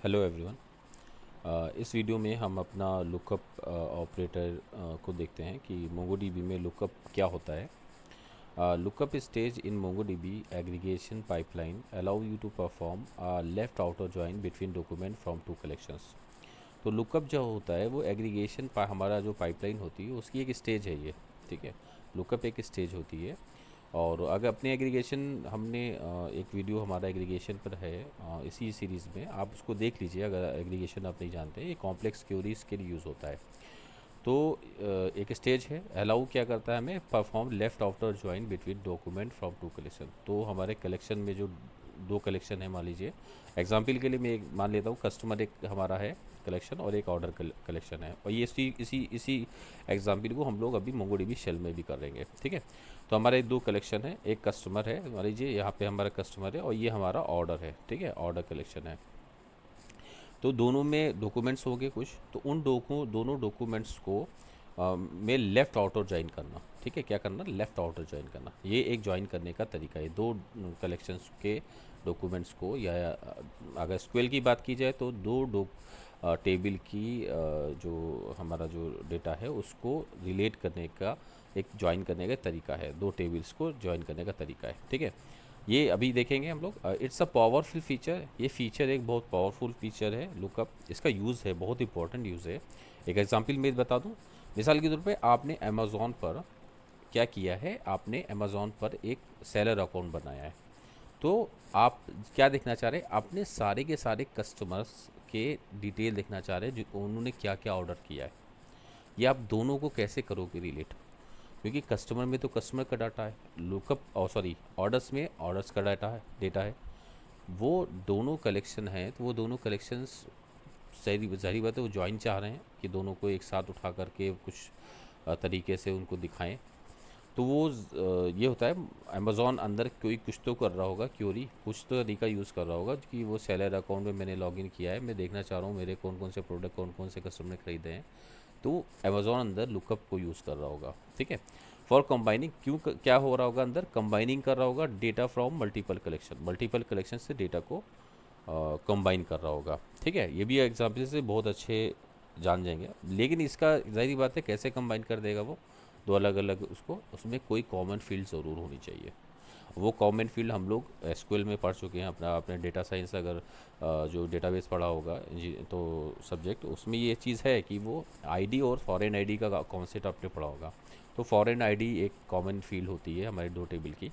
Hello everyone. इस video में हम अपना लुकअप ऑपरेटर को देखते हैं कि मोंगोडीबी में लुकअप क्या होता है। Lookup stage in MongoDB aggregation pipeline allow you to perform left outer join between document from two collections. तो लुकअप जो होता है वो एग्रीगेशन हमारा जो पाइपलाइन होती है उसकी एक स्टेज है ये। ठीक है, लुकअप एक स्टेज होती है। और अगर अपने एग्रीगेशन हमने एक वीडियो हमारा एग्रीगेशन पर है इसी सीरीज़ में, आप उसको देख लीजिए अगर एग्रीगेशन आप नहीं जानते। ये कॉम्प्लेक्स क्यूरीज के लिए यूज़ होता है। तो एक स्टेज है, अलाउ क्या करता है हमें, perform left after join between document from two collection. तो हमारे कलेक्शन में जो दो कलेक्शन है, मान लीजिए एग्जांपल के लिए मैं एक मान लेता हूँ, कस्टमर एक हमारा है कलेक्शन और एक ऑर्डर कलेक्शन है, और ये इसी इसी इसी एग्जांपल को हम लोग अभी मोंगोडीबी शेल में भी करेंगे। ठीक है, तो हमारे दो कलेक्शन है, एक कस्टमर है, मान लीजिए यहाँ पे हमारा कस्टमर है और ये हमारा ऑर्डर है। ठीक है, ऑर्डर कलेक्शन है। तो दोनों में डॉक्यूमेंट्स होंगे कुछ, तो उन दोनों डॉक्यूमेंट्स को में लेफ़्ट आउटर ज्वाइन करना। ठीक है, क्या करना, लेफ़्ट आउटर ज्वाइन करना। ये एक ज्वाइन करने का तरीका है दो कलेक्शंस के डॉक्यूमेंट्स को, या अगर स्क्वेल की बात की जाए तो दो टेबल की जो हमारा जो डेटा है उसको रिलेट करने का एक ज्वाइन करने का तरीका है, दो टेबल्स को ज्वाइन करने का तरीका है। ठीक है, ये अभी देखेंगे हम लोग। इट्स अ पावरफुल फीचर, ये फीचर एक बहुत पावरफुल फीचर है लुकअप। इसका यूज़ है, बहुत इंपॉर्टेंट यूज़ है। एक एग्जांपल मैं बता दूं, मिसाल के तौर पे आपने अमेज़ॉन पर क्या किया है, आपने अमेज़ॉन पर एक सेलर अकाउंट बनाया है। तो आप क्या देखना चाह रहे हैं, आपने सारे के सारे कस्टमर्स के डिटेल देखना चाह रहे हैं जो उन्होंने क्या क्या ऑर्डर किया है। ये आप दोनों को कैसे करोगे रिलेट, क्योंकि कस्टमर में तो कस्टमर का डाटा है, लुकअप सॉरी ऑर्डर्स में ऑर्डर्स का डाटा है। वो दोनों कलेक्शन हैं, तो वो दोनों कलेक्शंस ज़ाहिर बात है वो ज्वाइन चाह रहे हैं कि दोनों को एक साथ उठा करके कुछ तरीके से उनको दिखाएं। तो वो ये होता है, अमेज़ॉन अंदर कोई कुछ तो कर रहा होगा, क्यूरी कुछ तो तरीका यूज़ कर रहा होगा कि वो सेलर अकाउंट में मैंने लॉगिन किया है, मैं देखना चाह रहा हूँ मेरे कौन कौन से प्रोडक्ट कौन कौन से कस्टमर ने खरीदे हैं। तो अमेज़ॉन अंदर लुकअप को यूज़ कर रहा होगा। ठीक है, फॉर कंबाइनिंग, क्या हो रहा होगा, अंदर कंबाइनिंग कर रहा होगा डेटा फ्रॉम मल्टीपल कलेक्शन से डेटा को कंबाइन कर रहा होगा। ठीक है, ये भी एग्जाम्पल से बहुत अच्छे जान जाएंगे, लेकिन इसका जाहिर बात है कैसे कंबाइन कर देगा वो, दो अलग अलग उसको, उसमें कोई कॉमन फील्ड ज़रूर होनी चाहिए। वो कॉमन फील्ड हम लोग एसक्यूएल में पढ़ चुके हैं, अपना आपने डेटा साइंस अगर जो डेटाबेस पढ़ा होगा तो सब्जेक्ट, उसमें ये चीज़ है कि वो आईडी और फॉरेन आईडी का कॉन्सेप्ट आपने पढ़ा होगा। तो फॉरेन आईडी एक कॉमन फील्ड होती है हमारी दो टेबल की,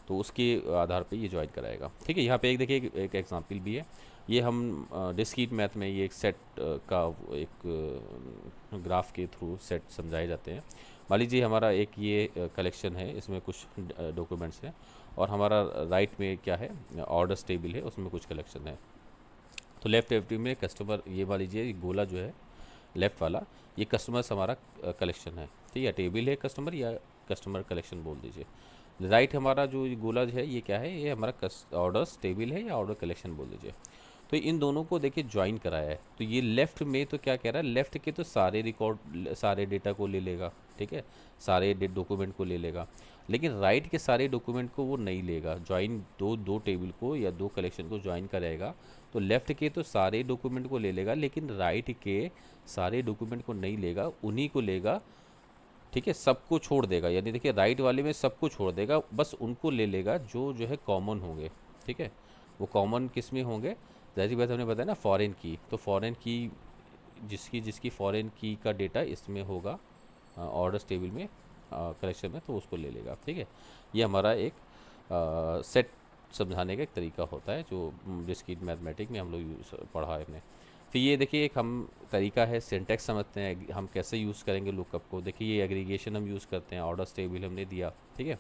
तो उसके आधार पे ये ज्वाइन कराएगा। ठीक है, यहाँ पे एक देखिए एक एग्जांपल भी है। ये हम डिस्क्रीट मैथ में ये एक सेट का एक ग्राफ के थ्रू सेट समझाए जाते हैं। मान लीजिए हमारा एक ये कलेक्शन है, इसमें कुछ डॉक्यूमेंट्स हैं, और हमारा राइट में क्या है, ऑर्डर्स टेबल है, उसमें कुछ कलेक्शन है। तो लेफ्ट एफ में कस्टमर, ये मान लीजिए ये गोला जो है लेफ़्ट वाला, ये कस्टमर्स हमारा कलेक्शन है। ठीक है, टेबल है कस्टमर या कस्टमर कलेक्शन बोल दीजिए। राइट हमारा जो ये गोला जो है ये क्या है, ये हमारा ऑर्डर्स टेबल है या ऑर्डर कलेक्शन बोल दीजिए। तो इन दोनों को देखिए ज्वाइन कराया है। तो ये लेफ़्ट में तो क्या कह रहा है, लेफ़्ट के तो सारे रिकॉर्ड सारे डेटा को ले लेगा। ठीक है, सारे डॉक्यूमेंट को ले लेगा, लेकिन राइट के सारे डॉक्यूमेंट को वो नहीं लेगा। ज्वाइन दो दो टेबल को या दो कलेक्शन को ज्वाइन करेगा, तो लेफ़्ट के तो सारे डॉक्यूमेंट को ले लेगा, लेकिन राइट के सारे डॉक्यूमेंट को नहीं लेगा, उन्हीं को लेगा। ठीक है, सबको छोड़ देगा, यानी देखिए राइट वाले में सबको छोड़ देगा, बस उनको ले लेगा जो जो है कॉमन होंगे। ठीक है, वो कॉमन किस में होंगे, जैसी बात हमने बताया ना फॉरेन की, तो फॉरेन की जिसकी जिसकी फॉरेन की का डेटा इसमें होगा ऑर्डर्स टेबल में कलेक्शन में, तो उसको ले लेगा। ठीक है, ये हमारा एक सेट समझाने का एक तरीका होता है जो डिस्क्रीट मैथमेटिक में हम लोग पढ़ा है हमने। फिर ये देखिए एक हम तरीका है, सिंटैक्स समझते हैं हम कैसे यूज़ करेंगे लुकअप को। देखिए ये एग्रीगेशन हम यूज़ करते हैं, ऑर्डर्स टेबल हमने दिया। ठीक है,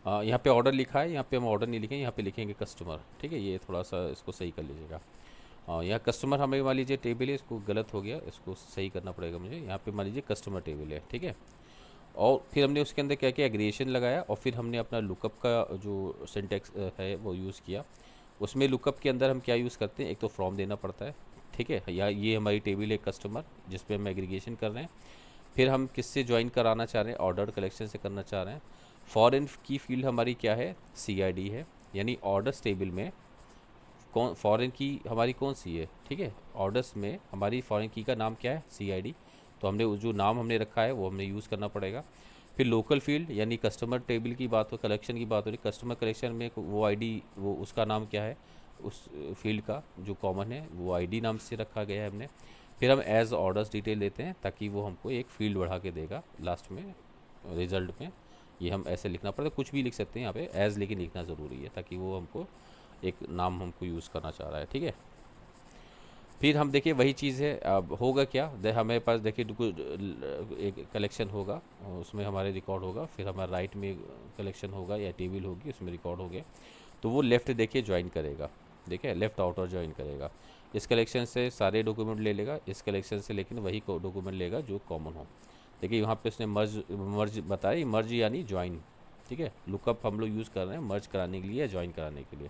यहाँ पे ऑर्डर लिखा है, यहाँ पे हम ऑर्डर नहीं लिखेंगे, यहाँ पे लिखेंगे कस्टमर। ठीक है, ये थोड़ा सा इसको सही कर लीजिएगा। यहाँ कस्टमर हमें मान लीजिए टेबल है, इसको गलत हो गया, इसको सही करना पड़ेगा मुझे। यहाँ पे मान लीजिए कस्टमर टेबल है। ठीक है, और फिर हमने उसके अंदर क्या किया, एग्रीगेशन लगाया, और फिर हमने अपना लुकअप का जो सिंटैक्स है वो यूज़ किया। उसमें लुकअप के अंदर हम क्या यूज़ करते हैं, एक तो फ्रॉम देना पड़ता है। ठीक है, या ये हमारी टेबल है कस्टमर जिस पे हम एग्रीगेशन कर रहे हैं। फिर हम किससे ज्वाइन कराना चाह रहे हैं, ऑर्डर कलेक्शन से करना चाह रहे हैं। फॉरेन की फील्ड हमारी क्या है, CID है, यानी ऑर्डर्स टेबल में कौन फॉरेन की हमारी कौन सी है, ठीक है। ऑर्डर्स में हमारी फॉरेन की का नाम क्या है, CID। तो हमने जो नाम हमने रखा है वो हमने यूज़ करना पड़ेगा। फिर लोकल फील्ड यानी कस्टमर टेबल की बात हो, कलेक्शन की बात हो रही, कस्टमर कलेक्शन में वो ID, वो उसका नाम क्या है, उस फील्ड का जो कॉमन है वो ID नाम से रखा गया है हमने। फिर हम एज ऑर्डर्स डिटेल देते हैं ताकि वो हमको एक फील्ड बढ़ा के देगा लास्ट में रिजल्ट में। ये हम ऐसे लिखना पड़ता है, कुछ भी लिख सकते हैं यहाँ पे एज, लेकिन लिखना ज़रूरी है ताकि वो हमको एक नाम हमको यूज़ करना चाह रहा है, ठीक है। फिर हम देखिए वही चीज़ है, अब होगा क्या, हमारे पास देखिए एक कलेक्शन होगा, उसमें हमारे रिकॉर्ड होगा, फिर हमारा राइट में कलेक्शन होगा या टेबल होगी, उसमें रिकॉर्ड हो गया। तो वो लेफ़्ट देखिए ज्वाइन करेगा, देखिए लेफ़्ट आउटर ज्वाइन करेगा। इस कलेक्शन से सारे डॉक्यूमेंट ले लेगा, इस कलेक्शन से लेकिन वही डॉक्यूमेंट लेगा जो कॉमन हो। देखिए यहाँ पे उसने मर्ज मर्ज बताया, मर्ज यानी ज्वाइन, ठीक है। लुकअप हम लोग यूज़ कर रहे हैं मर्ज कराने के लिए या ज्वाइन कराने के लिए।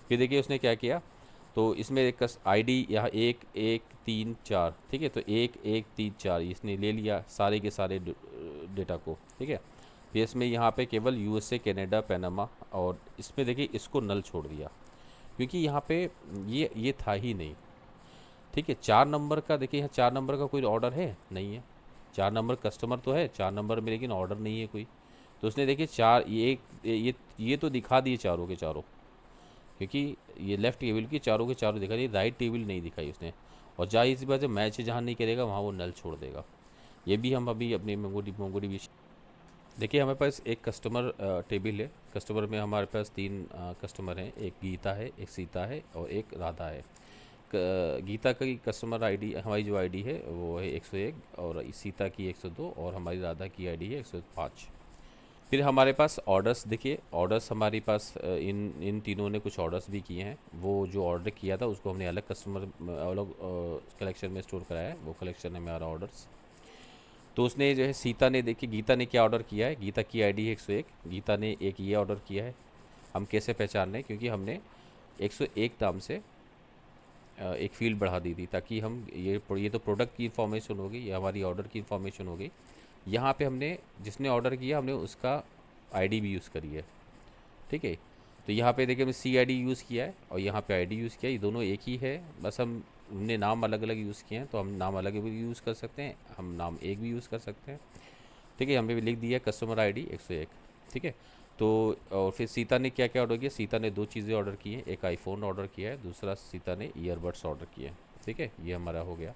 फिर देखिए उसने क्या किया, तो इसमें एक ID यहाँ 1 1 3 4, ठीक है। तो 1 1 3 4 इसने ले लिया सारे के सारे डेटा को, ठीक है। फिर इसमें यहाँ पे केवल USA, कनाडा, पनामा, और इसमें देखिए इसको नल छोड़ दिया क्योंकि यहाँ पे ये था ही नहीं, ठीक है। 4 नंबर का देखिए, यहाँ 4 नंबर का कोई ऑर्डर है नहीं है, 4 नंबर कस्टमर तो है 4 नंबर में, लेकिन ऑर्डर नहीं है कोई। तो उसने देखिए चार ये तो दिखा दिए चारों के चारों, क्योंकि ये लेफ़्ट टेबल की चारों के चारों दिखा दी, राइट टेबल नहीं दिखाई उसने। और जाहिर सी बात है मैच जहाँ नहीं करेगा वहाँ वो नल छोड़ देगा। ये भी हम अभी अपने मोंगोडीबी देखिए हमारे पास एक कस्टमर टेबल है। कस्टमर में हमारे पास 3 कस्टमर हैं, एक गीता है, एक सीता है और एक राधा है। गीता की कस्टमर ID, हमारी जो ID है वो है 101, और सीता की 102, और हमारी राधा की ID है 105। फिर हमारे पास ऑर्डर्स देखिए, ऑर्डर्स हमारे पास इन तीनों ने कुछ ऑर्डर्स भी किए हैं। वो जो ऑर्डर किया था उसको हमने अलग कस्टमर अलग कलेक्शन में स्टोर कराया है, वो कलेक्शन है हमारा ऑर्डर्स। तो उसने जो है सीता ने देखिए, गीता ने क्या ऑर्डर किया है, गीता की ID है 101, गीता ने एक ये ऑर्डर किया है। हम कैसे पहचान रहे हैं, क्योंकि हमने 101 नाम से एक फील्ड बढ़ा दी थी ताकि हम ये तो प्रोडक्ट की इन्फॉर्मेशन होगी, ये हमारी ऑर्डर की इन्फॉर्मेशन होगी। यहाँ पे हमने जिसने ऑर्डर किया हमने उसका ID भी यूज़ करी है, ठीक है। तो यहाँ पे देखिए हमने CID यूज़ किया है और यहाँ पे ID यूज़ किया है, ये दोनों एक ही है, बस हमने नाम अलग अलग यूज़ किए हैं। तो हम नाम अलग भी यूज़ कर सकते हैं, हम नाम एक भी यूज़ कर सकते हैं, ठीक है। हमने भी लिख दिया कस्टमर ID 101, ठीक है। तो और फिर सीता ने क्या क्या ऑर्डर किया, सीता ने 2 चीज़ें ऑर्डर की हैं, एक आईफोन ऑर्डर किया है, दूसरा सीता ने ईयरबड्स ऑर्डर किए हैं, ठीक है। ये हमारा हो गया।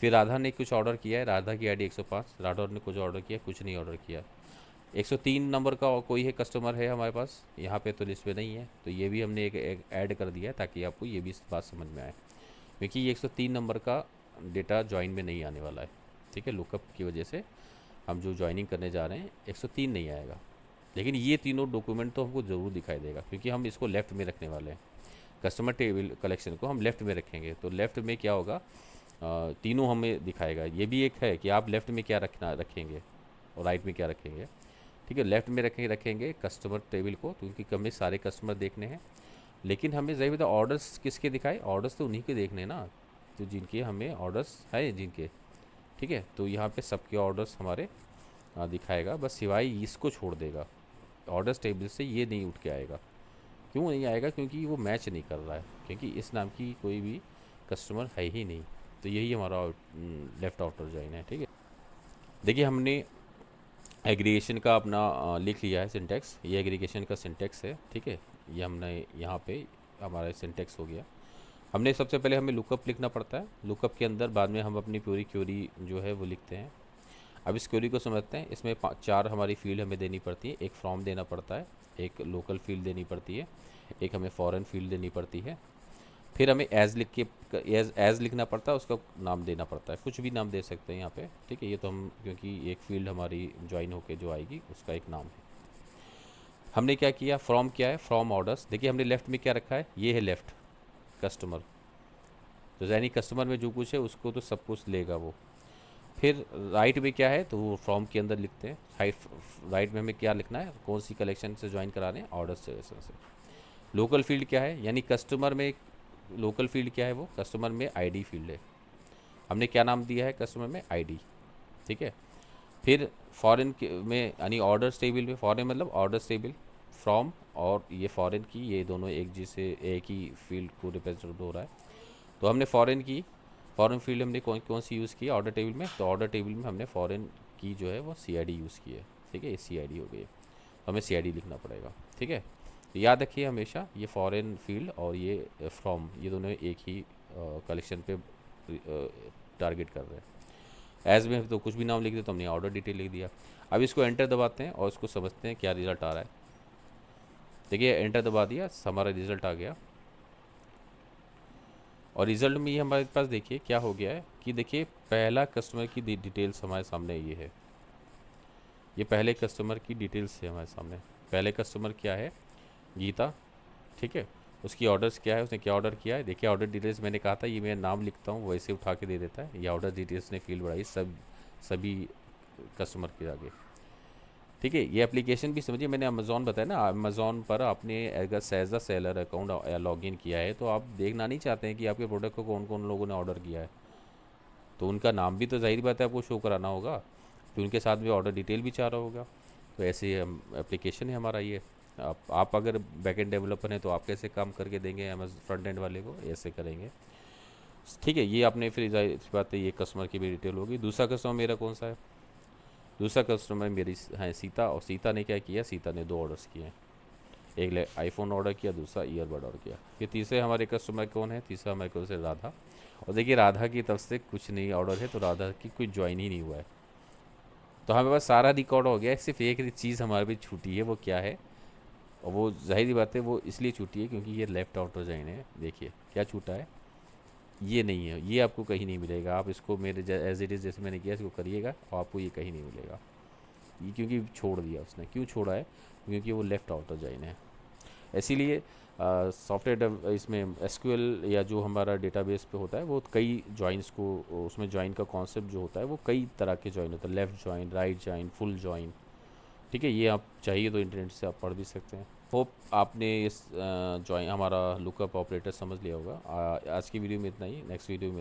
फिर राधा ने कुछ ऑर्डर किया है, राधा की ID 105, राधा ने कुछ ऑर्डर किया, कुछ नहीं ऑर्डर किया। 103 नंबर का और कोई है कस्टमर है हमारे पास, यहाँ पे तो लिस्ट पे नहीं है, तो ये भी हमने एक ऐड कर दिया है ताकि आपको ये भी बात समझ में आए, क्योंकि ये 103 नंबर का डेटा ज्वाइन में नहीं आने वाला है, ठीक है। लुकअप की वजह से हम जो ज्वाइनिंग करने जा रहे हैं 103 नहीं आएगा, लेकिन ये तीनों डॉक्यूमेंट तो हमको ज़रूर दिखाई देगा क्योंकि हम इसको लेफ़्ट में रखने वाले हैं। कस्टमर टेबल कलेक्शन को हम लेफ़्ट में रखेंगे, तो लेफ़्ट में क्या होगा, तीनों हमें दिखाएगा। ये भी एक है कि आप लेफ़्ट में क्या रखेंगे और राइट में क्या रखेंगे, ठीक है। लेफ़्ट में रखेंगे कस्टमर टेबल को, क्योंकि हमें सारे कस्टमर देखने हैं। लेकिन हमें ज़रूर बता ऑर्डर्स किसके दिखाए, ऑर्डर्स तो उन्हीं के देखने ना, तो जिनके हमें ऑर्डर्स है जिनके, ठीक है। तो यहाँ पे सबके ऑर्डर्स हमारे दिखाएगा, बस सिवाय इसको छोड़ देगा, ऑर्डर्स टेबल से ये नहीं उठ के आएगा। क्यों नहीं आएगा, क्योंकि वो मैच नहीं कर रहा है, क्योंकि इस नाम की कोई भी कस्टमर है ही नहीं। तो यही हमारा लेफ़्ट आउटर ज्वाइन है, ठीक है। देखिए हमने एग्रीगेशन का अपना लिख लिया है सिंटेक्स, ये एग्रीगेशन का सिंटेक्स है, ठीक है। ये हमने यहाँ पे हमारा सिंटेक्स हो गया। हमने सबसे पहले हमें लुकअप लिखना पड़ता है, लुकअप के अंदर बाद में हम अपनी पूरी क्वेरी जो है वो लिखते हैं। अब इस क्वेरी को समझते हैं। इसमें 4 हमारी फील्ड हमें देनी पड़ती है, एक फ्रॉम देना पड़ता है, एक लोकल फील्ड देनी पड़ती है, एक हमें फॉरेन फील्ड देनी पड़ती है। फिर हमें एज लिख के एज लिखना पड़ता है, उसका नाम देना पड़ता है, कुछ भी नाम दे सकते हैं यहाँ पे, ठीक है। ये तो हम क्योंकि एक फील्ड हमारी ज्वाइन होके जो आएगी उसका एक नाम है। हमने क्या किया, फ्रॉम क्या है, फ्रॉम ऑर्डर्स। देखिए हमने लेफ़्ट में क्या रखा है, ये है लेफ़्ट कस्टमर, तो यानी कस्टमर में जो कुछ है उसको तो सब कुछ लेगा वो। फिर राइट में क्या है, तो वो फॉर्म के अंदर लिखते हैं। राइट में हमें क्या लिखना है, कौन सी कलेक्शन से ज्वाइन करा रहे हैं, ऑर्डर से। लोकल फील्ड क्या है, यानी कस्टमर में लोकल फील्ड क्या है, वो कस्टमर में ID फील्ड है, हमने क्या नाम दिया है कस्टमर में ID, ठीक है। फिर फॉरेन में यानी ऑर्डर्स टेबल में, फॉरेन मतलब ऑर्डर्स टेबल, फ्रॉम और ये फॉरेन की, ये दोनों एक ही फील्ड को रिप्रेजेंट हो रहा है। तो हमने फॉरेन फील्ड हमने कौन कौन सी यूज़ की है ऑर्डर टेबल में, तो ऑर्डर टेबल में हमने फॉरेन की जो है वो CID यूज़ की है। ठीक है, ये CID हो गई, तो हमें CID लिखना पड़ेगा। ठीक है, तो याद रखिए हमेशा ये फॉरेन फील्ड और ये फ्रॉम, ये दोनों एक ही कलेक्शन पे टारगेट कर रहे हैं। एज में तो कुछ भी नाम लिख दिया, तो हमने ऑर्डर डिटेल लिख दिया। अब इसको एंटर दबाते हैं और इसको समझते हैं क्या रिज़ल्ट आ रहा है। देखिए एंटर दबा दिया, हमारा रिज़ल्ट आ गया। और रिज़ल्ट में ये हमारे पास देखिए क्या हो गया है कि देखिए पहला कस्टमर की डिटेल्स हमारे सामने ये है, ये पहले कस्टमर की डिटेल्स है हमारे सामने। पहले कस्टमर क्या है, गीता। ठीक है, उसकी ऑर्डर्स क्या है, उसने क्या ऑर्डर किया है। देखिए ऑर्डर डिटेल्स मैंने कहा था ये मैं नाम लिखता हूँ वैसे उठा के दे देता है। ये ऑर्डर डिटेल्स ने फील्ड बढ़ाई सभी कस्टमर के आगे। ठीक है, ये एप्लीकेशन भी समझिए, मैंने अमेज़ॉन बताया ना, अमेज़ॉन पर आपने अगर as a seller account login किया है तो आप देखना नहीं चाहते हैं कि आपके प्रोडक्ट को कौन कौन लोगों ने ऑर्डर किया है, तो उनका नाम भी तो ज़ाहिर बात है आपको शो कराना होगा, फिर उनके साथ भी ऑर्डर डिटेल भी चाह रहा होगा। तो ऐसे हम एप्लीकेशन है हमारा ये। आप अगर बैकएंड डेवलपर हैं तो आप कैसे काम करके देंगे अमेज़न फ्रंट एंड वाले को, ऐसे करेंगे। ठीक है, ये आपने फिर ज़ाहिर सी बात है ये कस्टमर की भी डिटेल होगी। दूसरा कस्टमर मेरा कौन सा है, दूसरा कस्टमर मेरी है सीता। और सीता ने क्या किया, सीता ने 2 ऑर्डर्स किए हैं, एक आईफोन ऑर्डर किया, दूसरा ईयरबड ऑर्डर किया। फिर तीसरे हमारे कस्टमर कौन है, तीसरा हमारे कौन से राधा। और देखिए राधा की तरफ से कुछ नहीं ऑर्डर है, तो राधा की कोई ज्वाइन ही नहीं हुआ है। तो हमें बस सारा रिकॉर्ड हो गया है, सिर्फ एक चीज़ हमारे भी छूटी है, वो क्या है, और वो जाहिर बात है वो इसलिए छूटी है क्योंकि ये लेफ़्ट आउटर जॉइन है। देखिए क्या छूटा है, ये नहीं है, ये आपको कहीं नहीं मिलेगा। आप इसको मेरे एज इट इज़ जैसे मैंने किया इसको करिएगा और आपको ये कहीं नहीं मिलेगा। ये क्योंकि छोड़ दिया उसने, क्यों छोड़ा है, क्योंकि वो लेफ़्ट आउटर जॉइन है। इसीलिए सॉफ्टवेयर इसमें एसक्यूएल या जो हमारा डेटाबेस पे होता है वो कई जॉइंस को, उसमें जॉइन का कॉन्सेप्ट जो होता है वो कई तरह के जॉइन होता है, left join, right join, full join. ठीक है, ये आप चाहिए तो इंटरनेट से आप पढ़ भी सकते हैं। होप आपने इस जॉइन हमारा लुकअप ऑपरेटर समझ लिया होगा। आज की वीडियो में इतना ही, नेक्स्ट वीडियो में